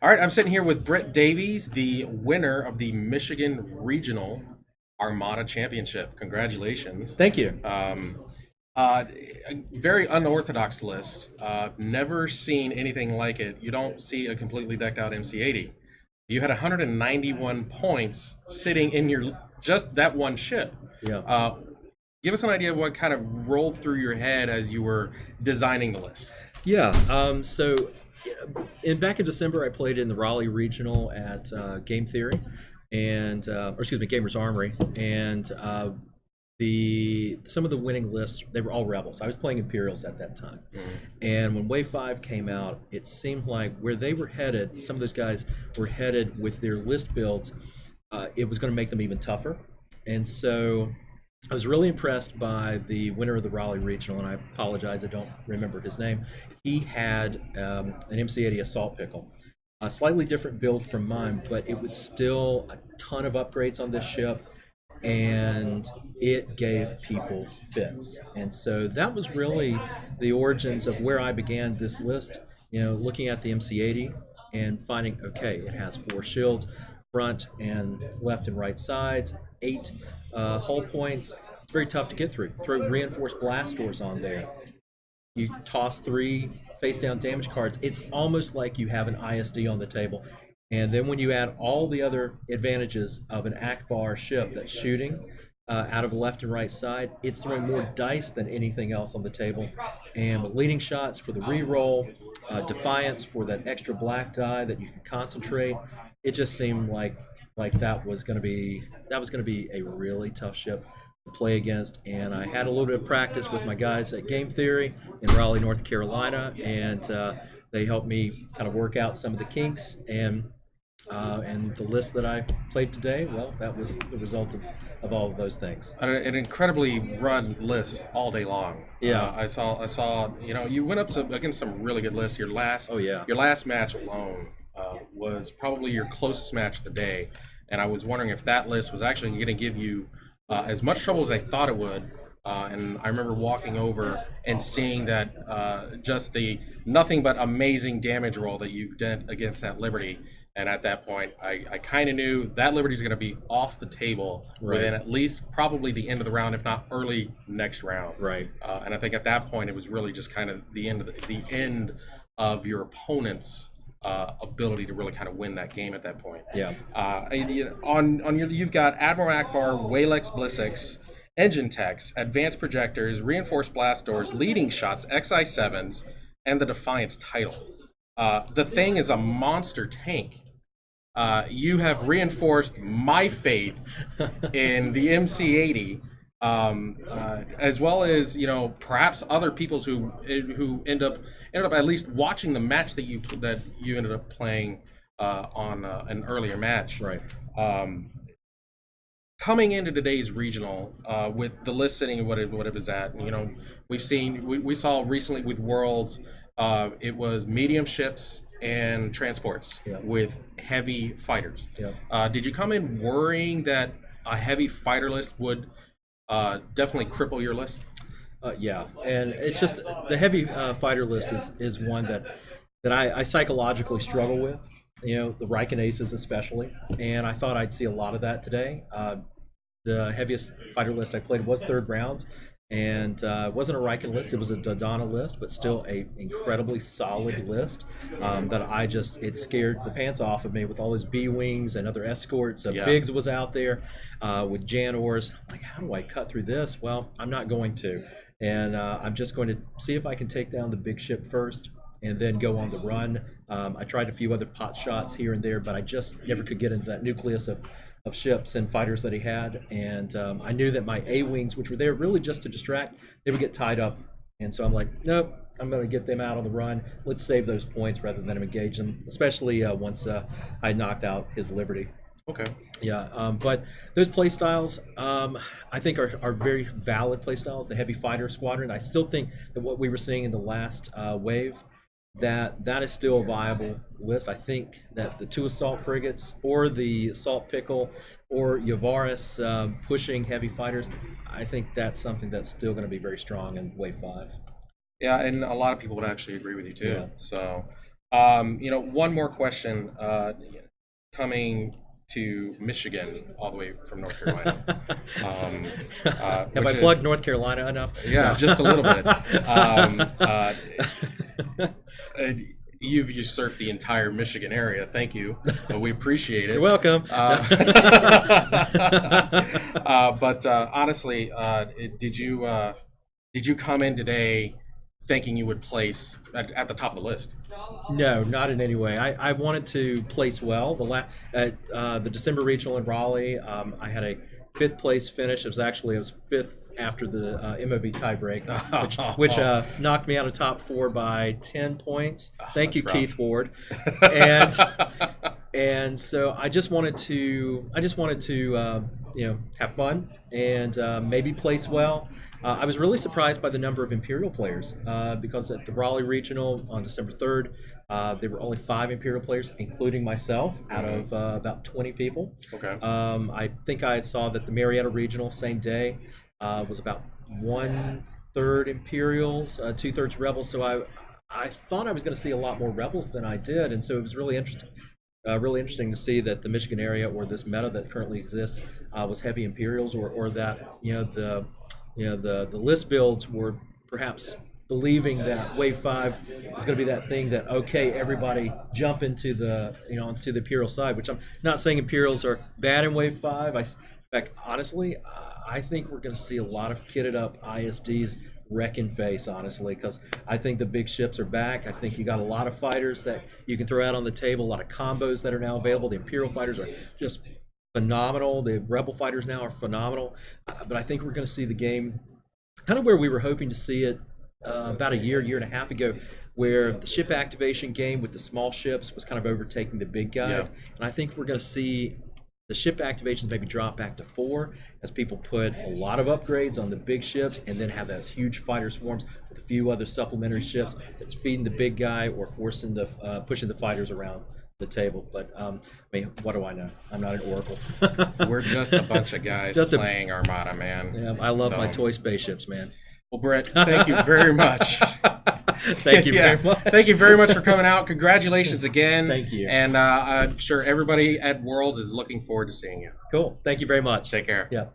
All right, I'm sitting here with Britt Davies, the winner of the Michigan Regional Armada Championship. Congratulations. Thank you. Um, a very unorthodox list. Never seen anything like it. You don't see a completely decked out MC80. You had 191 points sitting in your just that one ship. Yeah. Give us an idea of what kind of rolled through your head as you were designing the list. Yeah. Back in December, I played in the Raleigh Regional at Game Theory, or excuse me, Gamers Armory, and the some of the winning lists, they were all Rebels. I was playing Imperials at that time, and when Wave 5 came out, it seemed like where they were headed, some of those guys were headed with their list builds. It was going to make them even tougher, and so I was really impressed by the winner of the Raleigh Regional, and I apologize, I don't remember his name. He had an MC80 Assault Pickle, a slightly different build from mine, but it was still a ton of upgrades on this ship, and it gave people fits. And so that was really the origins of where I began this list. Looking at the MC80 and finding, okay, it has 4 shields, front and left and right sides, 8 hull points. It's very tough to get through. Throw reinforced blast doors on there. You toss 3 face down damage cards. It's almost like you have an ISD on the table. And then when you add all the other advantages of an Akbar ship that's shooting out of left and right side, it's throwing more dice than anything else on the table. And with leading shots for the reroll, Defiance for that extra black die that you can concentrate, it just seemed like that was going to be a really tough ship to play against. And I had a little bit of practice with my guys at Game Theory in Raleigh, North Carolina, and they helped me kind of work out some of the kinks. And the list that I played today, well, that was the result of all of those things. An incredibly run list all day long. Yeah. I saw. You went up against some really good lists. Oh yeah. Your last match alone was probably your closest match of the day, and I was wondering if that list was actually going to give you as much trouble as I thought it would. And I remember walking over and seeing that just the nothing but amazing damage roll that you did against that Liberty. And at that point, I kind of knew that Liberty's going to be off the table within at least probably the end of the round, if not early next round. Right. And I think at that point, it was really just kind of the end of your opponent's ability to really kind of win that game at that point. Yeah. You've got Admiral Akbar, Walex Blissix, engine techs, advanced projectors, reinforced blast doors, leading shots, XI7s, and the Defiance title. The thing is a monster tank. You have reinforced my faith in the MC80, as well as perhaps other people's who end up at least watching the match that you ended up playing on an earlier match. Right. Coming into today's regional, with the list sitting what it was at, we saw recently with Worlds, it was medium ships and transports with heavy fighters. Did you come in worrying that a heavy fighter list would definitely cripple your list? Yeah, and it's just the heavy fighter list is one that I psychologically struggle with. The Riken Aces especially, and I thought I'd see a lot of that today. The heaviest fighter list I played was 3rd round, and it wasn't a Riken list, it was a Dodonna list, but still a incredibly solid list that it scared the pants off of me with all those B-Wings and other escorts. Biggs was out there with Jan Ors. I'm like, how do I cut through this? Well, I'm not going to, and I'm just going to see if I can take down the big ship first and then go on the run. I tried a few other pot shots here and there, but I just never could get into that nucleus of ships and fighters that he had. And I knew that my A-Wings, which were there really just to distract, they would get tied up. And so I'm like, nope, I'm going to get them out on the run. Let's save those points rather than engage them, especially once I knocked out his Liberty. Okay. Yeah, but those play styles, I think, are very valid play styles. The heavy fighter squadron, I still think that what we were seeing in the last wave, that is still a viable list. I think that the 2 assault frigates or the assault pickle or Yavaris pushing heavy fighters, I think that's something that's still going to be very strong in Wave 5. Yeah, and a lot of people would actually agree with you too. Yeah. So One more question. Coming to Michigan all the way from North Carolina. Have I plugged North Carolina enough? Yeah, just a little bit. You've usurped the entire Michigan area. Thank you. We appreciate it. You're welcome. But honestly, did you come in today thinking you would place at the top of the list? No, not in any way. I wanted to place well. The December regional in Raleigh, I had a 5th place finish. It was 5th after the MOV tiebreak, which knocked me out of top 4 by 10 points. Thank you, rough. Keith Ward. And so I just wanted to have fun and maybe place well. I was really surprised by the number of Imperial players because at the Raleigh Regional on December 3rd, there were only 5 Imperial players, including myself, out of about 20 people. Okay. I think I saw that the Marietta Regional, same day, was about 1/3 Imperials, 2/3 Rebels. So I thought I was going to see a lot more Rebels than I did, and so it was really interesting. Really interesting to see that the Michigan area, or this meta that currently exists, was heavy Imperials, or that the list builds were perhaps believing that Wave 5 is going to be that thing that, okay, everybody jump into the into the Imperial side, which I'm not saying Imperials are bad in Wave 5. In fact, honestly, I think we're going to see a lot of kitted up ISDs wreck and face, honestly, because I think the big ships are back. I think you got a lot of fighters that you can throw out on the table, a lot of combos that are now available. The Imperial fighters are just phenomenal. The Rebel fighters now are phenomenal. But I think we're going to see the game kind of where we were hoping to see it about a year and a half ago, where the ship activation game with the small ships was kind of overtaking the big guys. Yeah. And I think we're going to see the ship activations maybe drop back to 4 as people put a lot of upgrades on the big ships and then have those huge fighter swarms with a few other supplementary ships that's feeding the big guy or pushing the fighters around the table. But I mean, what do I know? I'm not an oracle. We're just a bunch of guys playing Armada, man. Yeah, I love my toy spaceships, man. Well, Britt, thank you very much. Thank you very much. Thank you very much for coming out. Congratulations again. Thank you. And I'm sure everybody at Worlds is looking forward to seeing you. Cool. Thank you very much. Take care. Yeah.